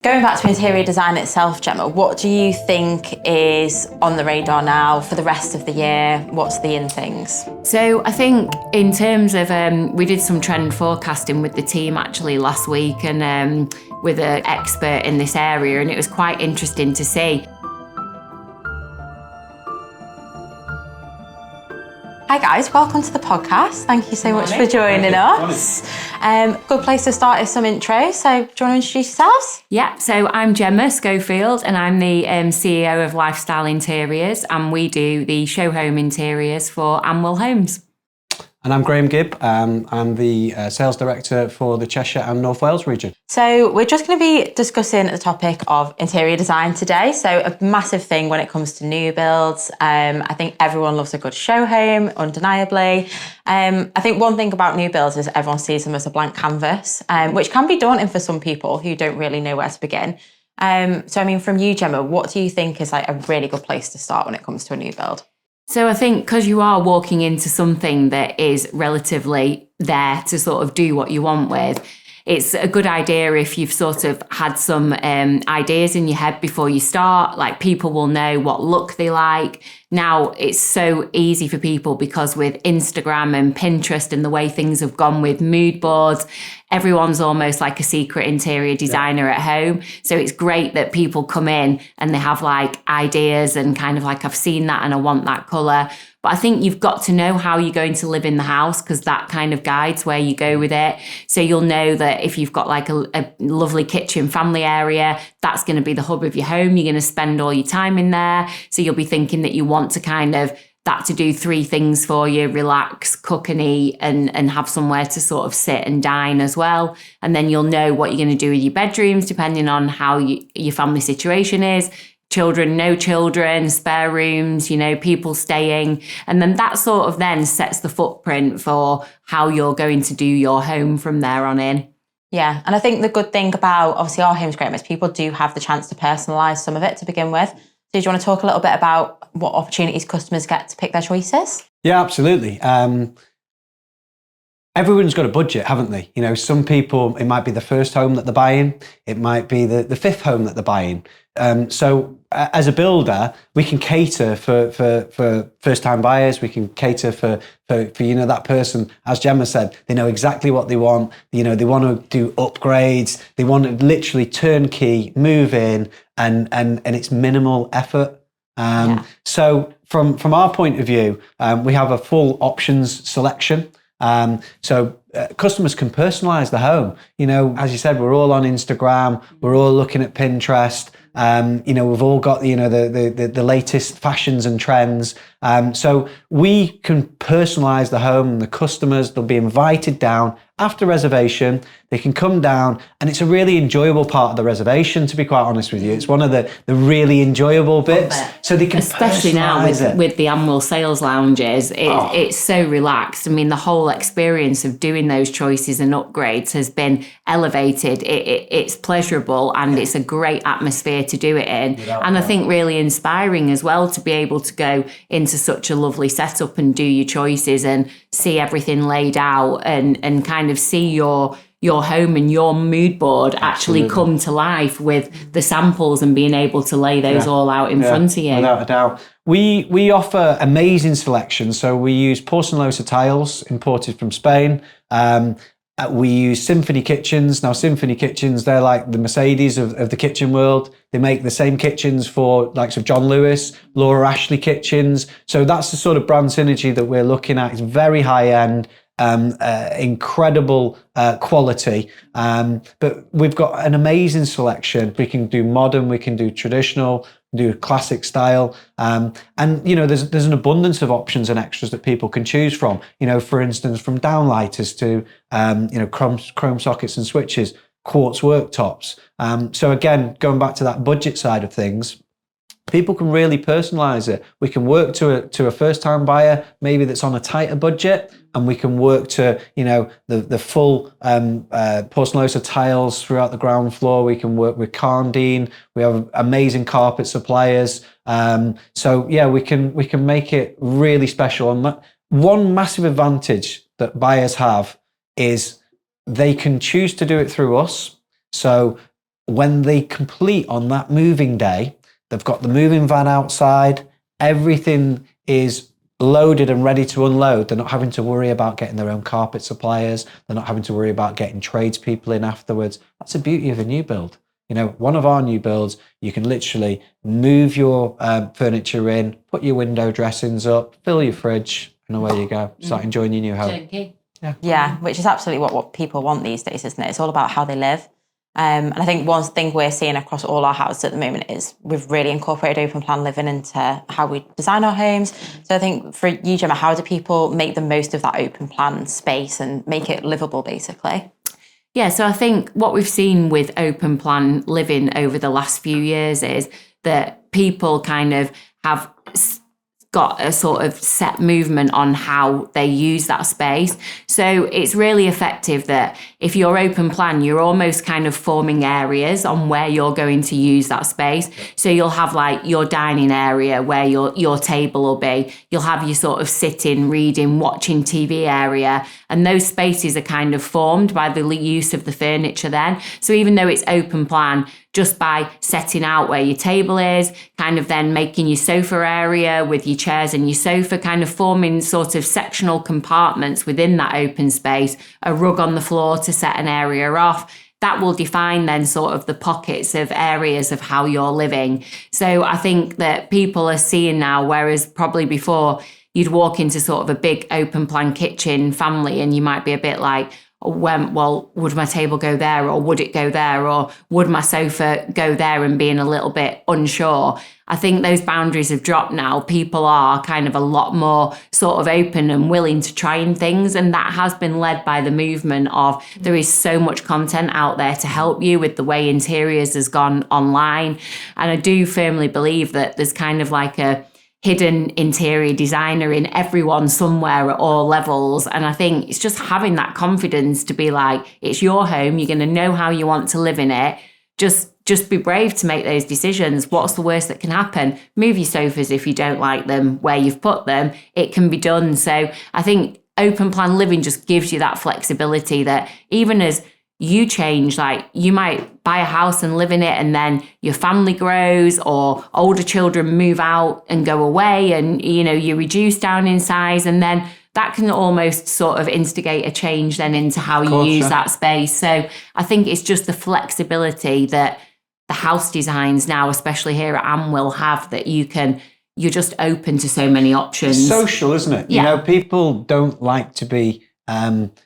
Going back to interior design itself, Gemma, what do you think is on the radar now for the rest of the year? What's the in things? So I think in terms of, we did some trend forecasting with the team actually last week and with an expert in this area, and it was quite interesting to see. Hi guys, welcome to the podcast. Thank you so much for joining us. Good place to start is some intros. So do you want to introduce yourselves? Yeah, so I'm Gemma Schofield and I'm the CEO of Lifestyle Interiors, and we do the show home interiors for Anwyl Homes. And I'm Graeme Gibb. I'm the sales director for the Cheshire and North Wales region. So we're just going to be discussing the topic of interior design today. So a massive thing when it comes to new builds. I think everyone loves a good show home, undeniably. I think one thing about new builds is everyone sees them as a blank canvas, which can be daunting for some people who don't really know where to begin. So I mean, from you, Gemma, what do you think is like a really good place to start when it comes to a new build? So I think because you are walking into something that is relatively there to sort of do what you want with, it's a good idea if you've sort of had some ideas in your head before you start, like people will know what look they like. Now it's so easy for people because with Instagram and Pinterest and the way things have gone with mood boards, everyone's almost like a secret interior designer at home. So it's great that people come in and they have like ideas and kind of like, I've seen that and I want that colour. But I think you've got to know how you're going to live in the house because that kind of guides where you go with it. So you'll know that if you've got like a lovely kitchen family area, that's going to be the hub of your home. You're going to spend all your time in there. So you'll be thinking that you want to kind of that to do three things for you: relax, cook and eat, and have somewhere to sort of sit and dine as well. And then you'll know what you're going to do with your bedrooms depending on how your family situation is. Children, no children, spare rooms, you know, people staying. And then that sort of then sets the footprint for how you're going to do your home from there on in. Yeah, and I think the good thing about obviously our homes, Graeme, is people do have the chance to personalise some of it to begin with. So do you want to talk a little bit about what opportunities customers get to pick their choices? Yeah, absolutely. Everyone's got a budget, haven't they? You know, some people, it might be the first home that they're buying. It might be the fifth home that they're buying. So as a builder, we can cater for first-time buyers. We can cater for you know, that person, as Gemma said, they know exactly what they want. You know, they want to do upgrades. They want to literally turnkey, move in, and it's minimal effort. So from our point of view, we have a full options selection. So customers can personalize the home. You know, as you said, we're all on Instagram, we're all looking at Pinterest. You know, we've all got, you know, the latest fashions and trends. So we can personalize the home, and the customers, they'll be invited down after reservation. They can come down, and it's a really enjoyable part of the reservation, to be quite honest with you. It's one of the really enjoyable bits. So they can especially now with the Anwyl sales lounges, it's so relaxed. I mean, the whole experience of doing those choices and upgrades has been elevated. It's pleasurable and it's a great atmosphere to do it in. And I think really inspiring as well to be able to go into such a lovely setup and do your choices and see everything laid out and kind of see your home and your mood board actually come to life with the samples and being able to lay those all out in front of you. Without a doubt. We offer amazing selection. So we use porcelanosa tiles imported from Spain. We use Symphony kitchens. Now, Symphony kitchens, they're like the Mercedes of the kitchen world. They make the same kitchens for likes of John Lewis, Laura Ashley kitchens. So that's the sort of brand synergy that we're looking at. It's very high end. Incredible quality, but we've got an amazing selection. We can do modern, we can do traditional, do classic style, and you know, there's an abundance of options and extras that people can choose from. You know, for instance, from downlighters to you know, chrome sockets and switches, quartz worktops. So again, going back to that budget side of things, people can really personalize it. We can work to a first-time buyer, maybe that's on a tighter budget, and we can work to, you know, the full porcelanosa tiles throughout the ground floor. We can work with Carndine. We have amazing carpet suppliers. So yeah, we can make it really special. And one massive advantage that buyers have is they can choose to do it through us. So when they complete on that moving day, they've got the moving van outside, everything is loaded and ready to unload. They're not having to worry about getting their own carpet suppliers. They're not having to worry about getting tradespeople in afterwards. That's the beauty of a new build. You know, one of our new builds, you can literally move your furniture in, put your window dressings up, fill your fridge, and away you go. Start enjoying your new home. Yeah, which is absolutely what people want these days, isn't it? It's all about how they live. And I think one thing we're seeing across all our houses at the moment is we've really incorporated open plan living into how we design our homes. So I think for you, Gemma, how do people make the most of that open plan space and make it livable, basically? Yeah, so I think what we've seen with open plan living over the last few years is that people kind of have got a sort of set movement on how they use that space. So it's really effective that if you're open plan, you're almost kind of forming areas on where you're going to use that space. So you'll have like your dining area where your table will be. You'll have your sort of sitting, reading, watching TV area. And those spaces are kind of formed by the use of the furniture then. So even though it's open plan, just by setting out where your table is, kind of then making your sofa area with your chairs and your sofa, kind of forming sort of sectional compartments within that open space, a rug on the floor to set an area off. That will define then sort of the pockets of areas of how you're living. So I think that people are seeing now, whereas probably before you'd walk into sort of a big open plan kitchen family and you might be a bit like, well, would my table go there or would it go there or would my sofa go there, and being a little bit unsure. I think those boundaries have dropped now. People are kind of a lot more sort of open and willing to trying things, and that has been led by the movement of there is so much content out there to help you with the way interiors has gone online. And I do firmly believe that there's kind of like a hidden interior designer in everyone somewhere at all levels. And I think it's just having that confidence to be like, it's your home, you're going to know how you want to live in it. Just be brave to make those decisions. What's the worst that can happen? Move your sofas if you don't like them where you've put them. It can be done. So I think open plan living just gives you that flexibility that even as you change, like you might buy a house and live in it and then your family grows or older children move out and go away and, you know, you reduce down in size, and then that can almost sort of instigate a change then into how you use that space. So I think it's just the flexibility that the house designs now, especially here at Anwyl, have, that you're just open to so many options. It's social, isn't it? Yeah. You know, people don't like to be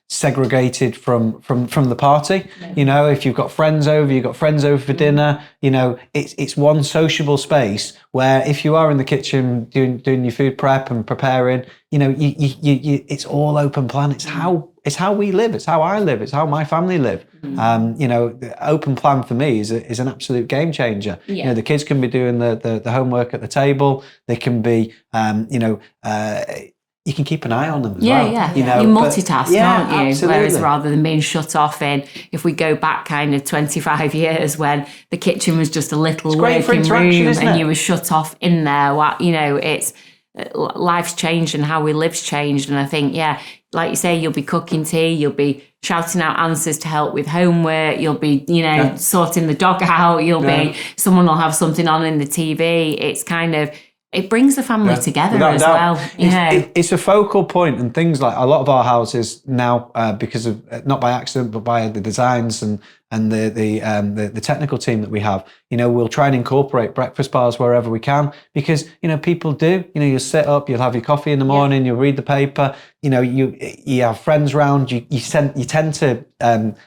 segregated from the party. You know, if you've got friends over for dinner, you know, it's one sociable space where if you are in the kitchen doing your food prep and preparing, you know, you it's all open plan. It's how we live. It's how I live. It's how my family live. You know, the open plan for me is an absolute game changer. Yeah. You know, the kids can be doing the homework at the table. They can be, you can keep an eye on them as well. Yeah. You know, you multitask, aren't you? Absolutely. Whereas rather than being shut off in, if we go back kind of 25 years when the kitchen was just a little working room and you were shut off in there, you know, it's life's changed and how we live's changed. And I think, yeah, like you say, you'll be cooking tea, you'll be shouting out answers to help with homework, you'll be, you know, sorting the dog out, someone will have something on in the TV. It's kind of, it brings the family together as well. It's a focal point, and things like a lot of our houses now, because of not by accident but by the designs and the technical team that we have, you know, we'll try and incorporate breakfast bars wherever we can, because, you know, people do, you know, you'll sit up, you'll have your coffee in the morning, you'll read the paper, you know, you have friends round, you tend to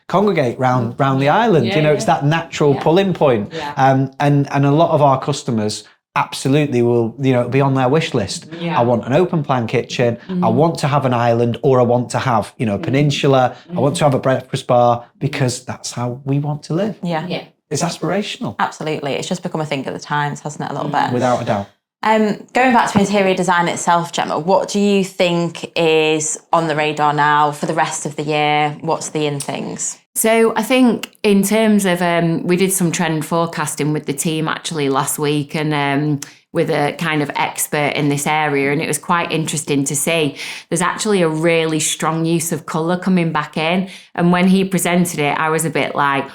congregate round the island. You know, it's that natural pulling point. And a lot of our customers absolutely will, you know, be on their wish list. I want an open plan kitchen. I want to have an island, or I want to have, you know, a peninsula. I want to have a breakfast bar, because that's how we want to live. Yeah. It's aspirational. Absolutely. It's just become a thing of the times, hasn't it, a little bit? Without a doubt. Going back to interior design itself, Gemma, what do you think is on the radar now for the rest of the year? What's the in things? So I think in terms of, we did some trend forecasting with the team actually last week, and with a kind of expert in this area, and it was quite interesting to see. There's actually a really strong use of colour coming back in, and when he presented it, I was a bit like,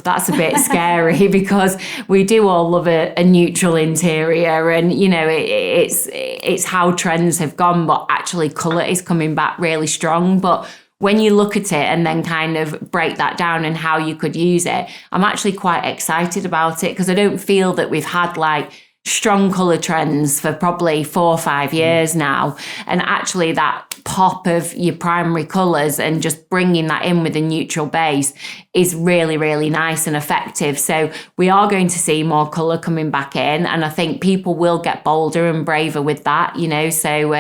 that's a bit scary because we do all love a neutral interior, and it's how trends have gone, but actually colour is coming back really strong. But when you look at it and then kind of break that down and how you could use it, I'm actually quite excited about it because I don't feel that we've had like strong colour trends for probably 4 or 5 years now. And actually that pop of your primary colours and just bringing that in with a neutral base is really, really nice and effective. So we are going to see more colour coming back in, and I think people will get bolder and braver with that, so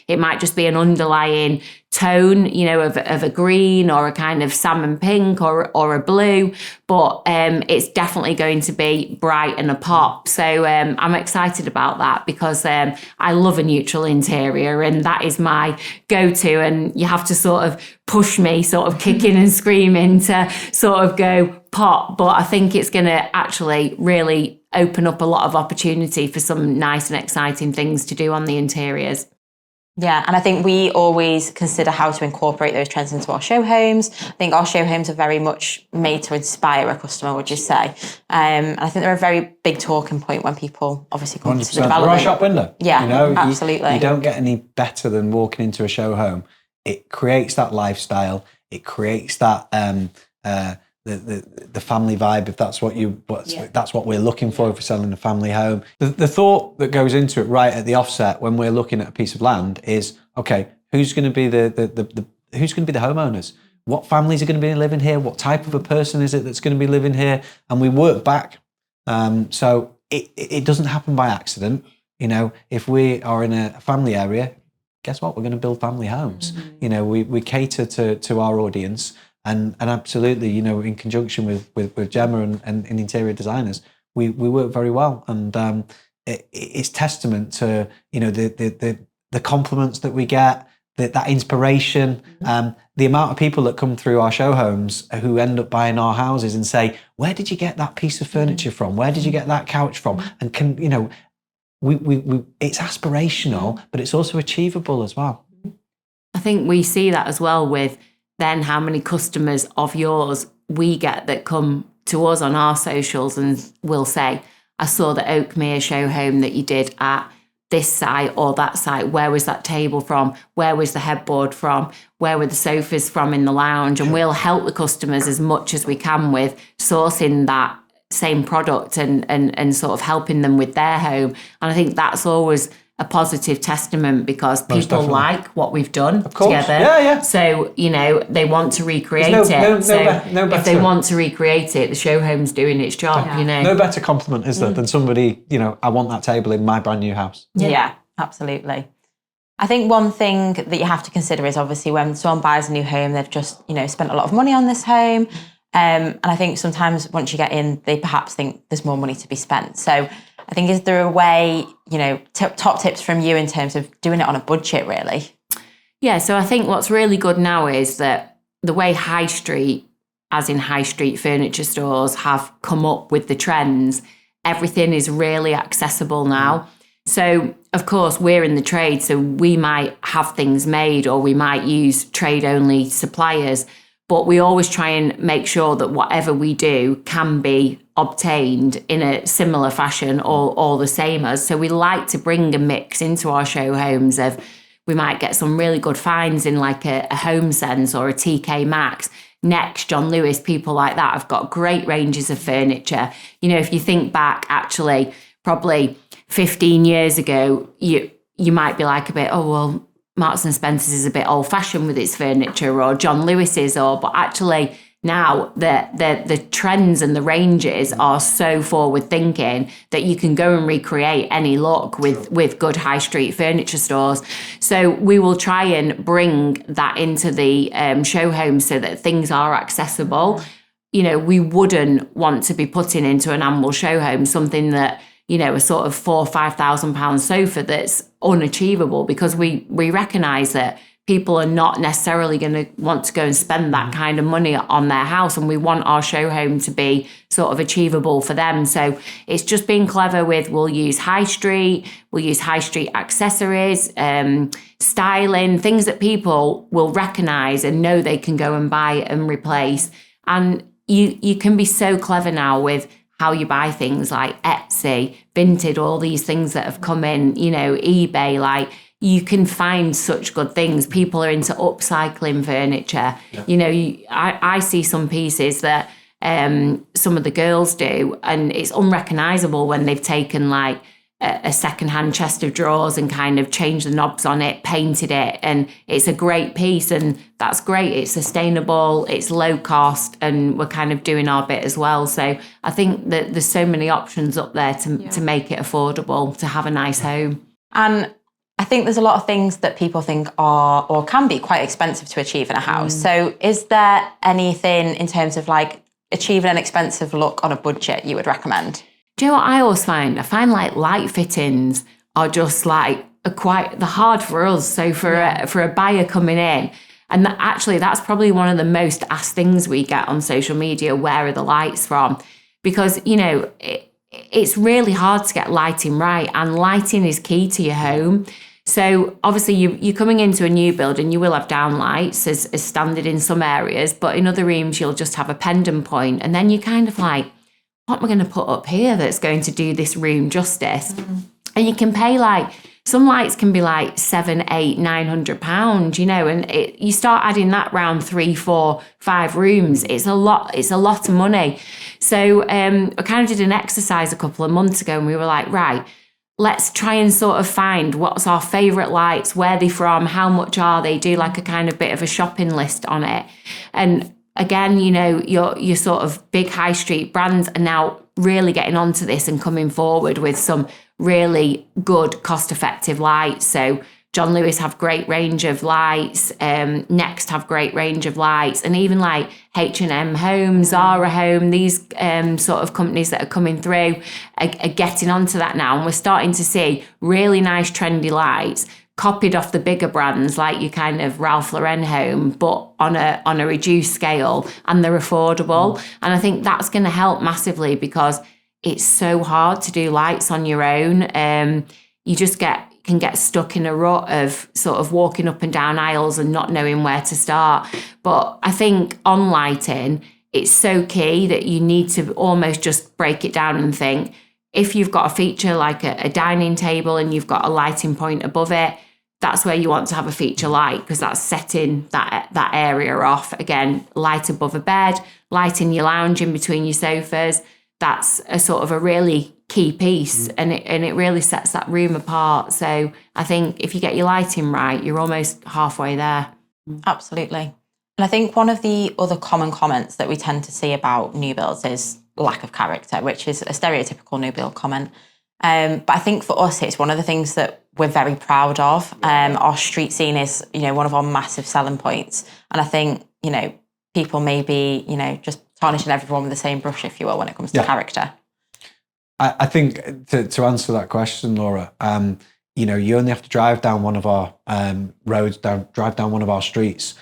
it might just be an underlying tone, of a green or a kind of salmon pink or a blue, but it's definitely going to be bright and a pop. So I'm excited about that because I love a neutral interior, and that is my go-to, and you have to sort of push me sort of kicking and screaming to sort of go pop. But I think it's going to actually really open up a lot of opportunity for some nice and exciting things to do on the interiors. Yeah, and I think we always consider how to incorporate those trends into our show homes. I think our show homes are very much made to inspire a customer, would you say? And I think they're a very big talking point when people obviously come to the development. Or a shop window. Yeah, absolutely. You don't get any better than walking into a show home. It creates that lifestyle. It creates that the family vibe, if that's what that's what we're looking for if we're selling a family home. The thought that goes into it right at the offset when we're looking at a piece of land is, okay, who's going to be who's going to be the homeowners? What families are going to be living here? What type of a person is it that's going to be living here? And we work back. So it doesn't happen by accident. If we are in a family area, guess what? We're going to build family homes. We cater to our audience. And absolutely, in conjunction with Gemma and interior designers, we work very well, and it's testament to the compliments that we get, that inspiration, the amount of people that come through our show homes who end up buying our houses and say, "Where did you get that piece of furniture from? Where did you get that couch from?" And we it's aspirational, but it's also achievable as well. I think we see that as well with then how many customers of yours we get that come to us on our socials and will say, "I saw the Oakmere show home that you did at this site or that site. Where was that table from? Where was the headboard from? Where were the sofas from in the lounge?" And we'll help the customers as much as we can with sourcing that same product and sort of helping them with their home. And I think that's always a positive testament because people like what we've done together. Yeah. So, they want to recreate it. If they want to recreate it, the show home's doing its job, No better compliment, is there, than somebody, I want that table in my brand new house. Yeah, absolutely. I think one thing that you have to consider is obviously when someone buys a new home, they've just, spent a lot of money on this home. And I think sometimes once you get in, they perhaps think there's more money to be spent. So I think, is there a way, top tips from you in terms of doing it on a budget, really? Yeah, so I think what's really good now is that the way high street, as in high street furniture stores, have come up with the trends, everything is really accessible now. So, of course, we're in the trade, so we might have things made or we might use trade-only suppliers, but we always try and make sure that whatever we do can be obtained in a similar fashion or the same as. So we like to bring a mix into our show homes of, we might get some really good finds in like a Home Sense or a TK Maxx. Next, John Lewis, people like that have got great ranges of furniture. If you think back, actually, probably 15 years ago, you might be like a bit, oh, well, Marks and Spencer's is a bit old-fashioned with its furniture, or John Lewis's, but actually now the trends and the ranges are so forward-thinking that you can go and recreate any look with good high street furniture stores. So we will try and bring that into the show home so that things are accessible. We wouldn't want to be putting into an Anwyl show home something that, a sort of £4,000 or £5,000 sofa that's unachievable, because we recognise that people are not necessarily going to want to go and spend that kind of money on their house, and we want our show home to be sort of achievable for them. So it's just being clever with, we'll use high street accessories, styling, things that people will recognise and know they can go and buy and replace. And you can be so clever now with how you buy things like Etsy, Vinted, all these things that have come in, you know, eBay, like you can find such good things. People are into upcycling furniture. Yeah. You know, I see some pieces that some of the girls do, and it's unrecognisable when they've taken like a second-hand chest of drawers and kind of changed the knobs on it, painted it, and it's a great piece, and that's great. It's sustainable, it's low cost, and we're kind of doing our bit as well. So I think that there's so many options up there to make it affordable, to have a nice home. And I think there's a lot of things that people think are or can be quite expensive to achieve in a house. So is there anything in terms of like achieving an expensive look on a budget you would recommend? Do you know what I always find? I find like light fittings are just like they're hard for us. So for a buyer coming in, and that's probably one of the most asked things we get on social media. Where are the lights from? Because, you know, it's really hard to get lighting right, and lighting is key to your home. So obviously you're coming into a new build and you will have downlights as standard in some areas, but in other rooms you'll just have a pendant point, and then you're kind of like, what am I going to put up here that's going to do this room justice? And you can pay like, some lights can be like £700, £800, £900, you know, and you start adding that round 3, 4, 5 rooms. It's a lot of money. So I kind of did an exercise a couple of months ago, and we were like, right, let's try and sort of find what's our favourite lights, where they're from, how much are they, do like a kind of bit of a shopping list on it. And again, you know, your sort of big high street brands are now really getting onto this and coming forward with some really good cost-effective lights. So John Lewis have great range of lights, Next have great range of lights, and even like H&M Home, Zara Home, these sort of companies that are coming through are getting onto that now. And we're starting to see really nice trendy lights copied off the bigger brands like your kind of Ralph Lauren Home, but on a reduced scale, and they're affordable. And I think that's going to help massively, because it's so hard to do lights on your own. You just can get stuck in a rut of sort of walking up and down aisles and not knowing where to start. But I think on lighting, it's so key that you need to almost just break it down and think, if you've got a feature like a dining table and you've got a lighting point above it, that's where you want to have a feature light, because that's setting that area off. Again, light above a bed, light in your lounge in between your sofas. That's a sort of a really key piece, and it really sets that room apart. So I think if you get your lighting right, you're almost halfway there. Absolutely. And I think one of the other common comments that we tend to see about new builds is lack of character, which is a stereotypical new build comment. But I think for us, it's one of the things that we're very proud of. Our street scene is, you know, one of our massive selling points. And I think, you know, people may be, you know, just tarnishing everyone with the same brush, if you will, when it comes to character. I think to answer that question, Laura, you know, you only have to drive down one of our roads, drive down one of our streets.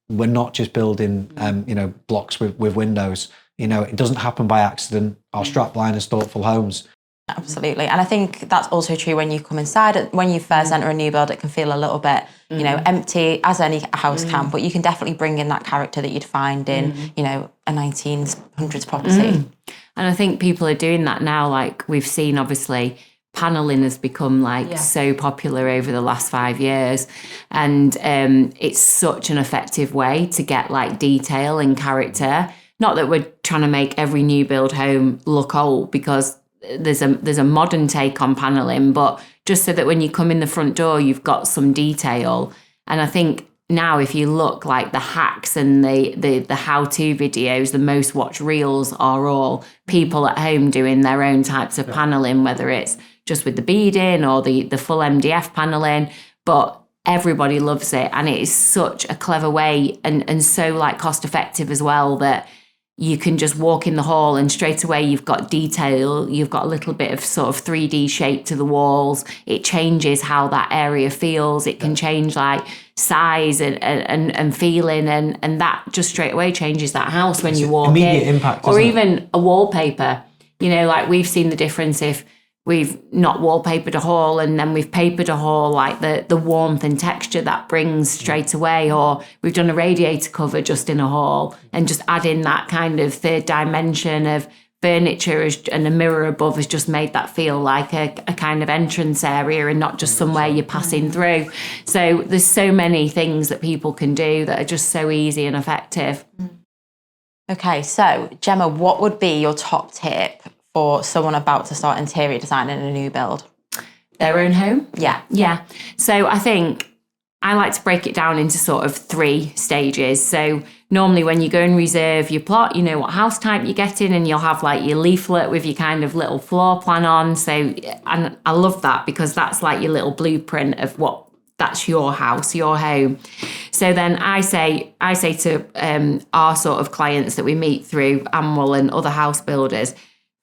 We're not just building, you know, blocks with windows. You know, it doesn't happen by accident. Our strapline is thoughtful homes. Absolutely. And I think that's also true when you come inside. When you first enter a new build, it can feel a little bit, you know, empty, as any house can, but you can definitely bring in that character that you'd find in, you know, a 1900s property. And I think people are doing that now. Like we've seen, obviously, paneling has become like so popular over the last 5 years. And it's such an effective way to get like detail and character. Not that we're trying to make every new build home look old, because there's a modern take on paneling, but just so that when you come in the front door, you've got some detail. And I think now, if you look, like the hacks and the how-to videos, the most watched reels are all people at home doing their own types of paneling, whether it's just with the beading or the full MDF paneling, but everybody loves it. And it is such a clever way and so like cost effective as well, that you can just walk in the hall and straight away you've got detail, you've got a little bit of sort of 3D shape to the walls. It changes how that area feels. It can change like size and feeling, and that just straight away changes that house when you walk immediate in. Impact, or isn't even a wallpaper. You know, like we've seen the difference if we've not wallpapered a hall and then we've papered a hall, like the warmth and texture that brings straight away, or we've done a radiator cover just in a hall, and just adding that kind of third dimension of furniture and a mirror above has just made that feel like a kind of entrance area and not just somewhere you're passing through. So there's so many things that people can do that are just so easy and effective. Okay, so Gemma, what would be your top tip for someone about to start interior design in a new build? Their own home? Yeah. So I think I like to break it down into sort of 3 stages. So normally when you go and reserve your plot, you know what house type you're getting, and you'll have like your leaflet with your kind of little floor plan on. So, and I love that because that's like your little blueprint of what that's your house, your home. So then I say to our sort of clients that we meet through Anwyl and other house builders,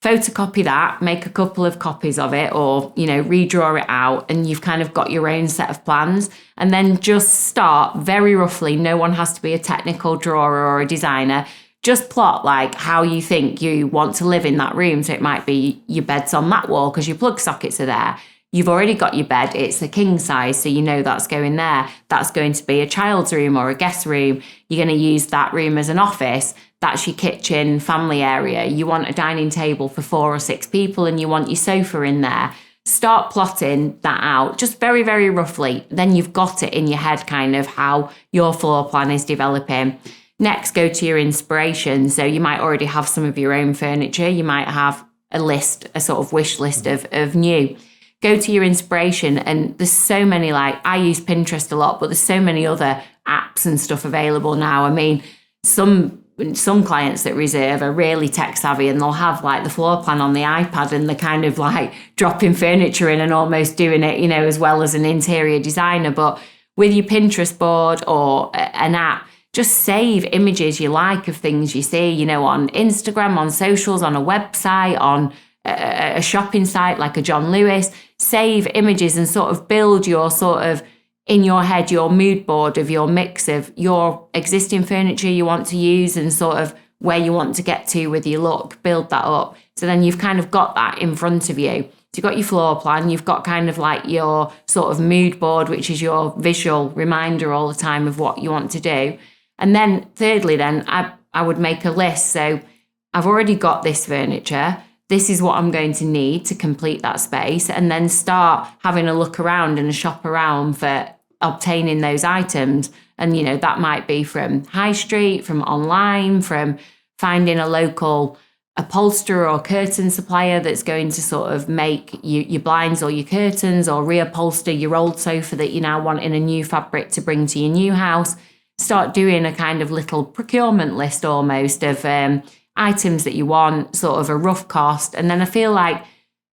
photocopy that, make a couple of copies of it, or, you know, redraw it out, and you've kind of got your own set of plans. And then just start very roughly. No one has to be a technical drawer or a designer. Just plot like how you think you want to live in that room. So it might be your bed's on that wall because your plug sockets are there. You've already got your bed, it's a king size, so you know that's going there. That's going to be a child's room or a guest room. You're going to use that room as an office. That's your kitchen, family area. You want a dining table for 4 or 6 people and you want your sofa in there. Start plotting that out, just very, very roughly. Then you've got it in your head kind of how your floor plan is developing. Next, go to your inspiration. So you might already have some of your own furniture. You might have a list, a sort of wish list of new. Go to your inspiration, and there's so many, like I use Pinterest a lot, but there's so many other apps and stuff available now. I mean, some clients that reserve are really tech savvy and they'll have like the floor plan on the iPad and they're kind of like dropping furniture in and almost doing it, you know, as well as an interior designer. But with your Pinterest board or an app, just save images you like of things you see, you know, on Instagram, on socials, on a website, on a shopping site like a John Lewis. Save images and sort of build your sort of, in your head, your mood board of your mix of your existing furniture you want to use and sort of where you want to get to with your look. Build that up. So then you've kind of got that in front of you. So you've got your floor plan, you've got kind of like your sort of mood board, which is your visual reminder all the time of what you want to do. And then thirdly, then I would make a list. So I've already got this furniture. This is what I'm going to need to complete that space, and then start having a look around and a shop around for obtaining those items. And, you know, that might be from high street, from online, from finding a local upholsterer or curtain supplier that's going to sort of make your blinds or your curtains, or reupholster your old sofa that you now want in a new fabric to bring to your new house. Start doing a kind of little procurement list almost of items that you want, sort of a rough cost. And then I feel like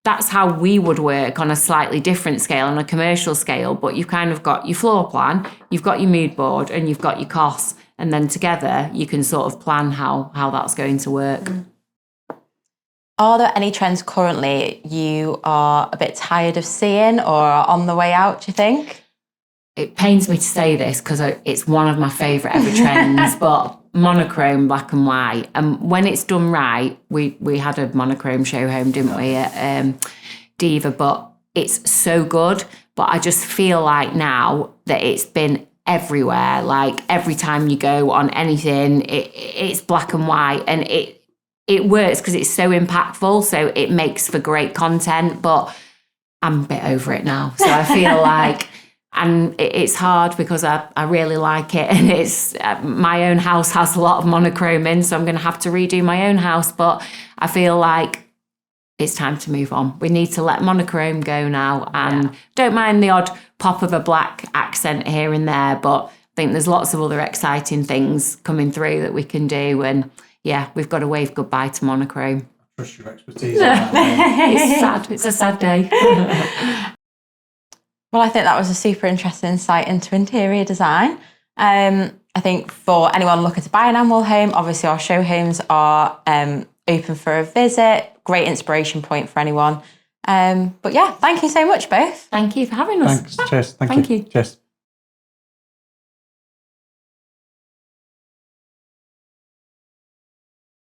that's how we would work on a slightly different scale, on a commercial scale. But you've kind of got your floor plan, you've got your mood board, and you've got your costs. And then together you can sort of plan how that's going to work. Are there any trends currently you are a bit tired of seeing or are on the way out, do you think? It pains me to say this because it's one of my favourite ever trends, but monochrome, black and white. And when it's done right, we had a monochrome show home, didn't we, at Diva, but it's so good. But I just feel like now that it's been everywhere, like every time you go on anything, it's black and white, and it works because it's so impactful, so it makes for great content. But I'm a bit over it now, so I feel like... And it's hard because I really like it, and it's my own house has a lot of monochrome in, so I'm going to have to redo my own house. But I feel like it's time to move on. We need to let monochrome go now, and don't mind the odd pop of a black accent here and there, but I think there's lots of other exciting things coming through that we can do. And yeah, we've got to wave goodbye to monochrome. Trust your expertise on that. It's sad. It's a sad day. Well, I think that was a super interesting insight into interior design. I think for anyone looking to buy an Anwyl home, obviously our show homes are open for a visit. Great inspiration point for anyone. But yeah, thank you so much, both. Thank you for having us. Thanks. Cheers. Thank you. Cheers.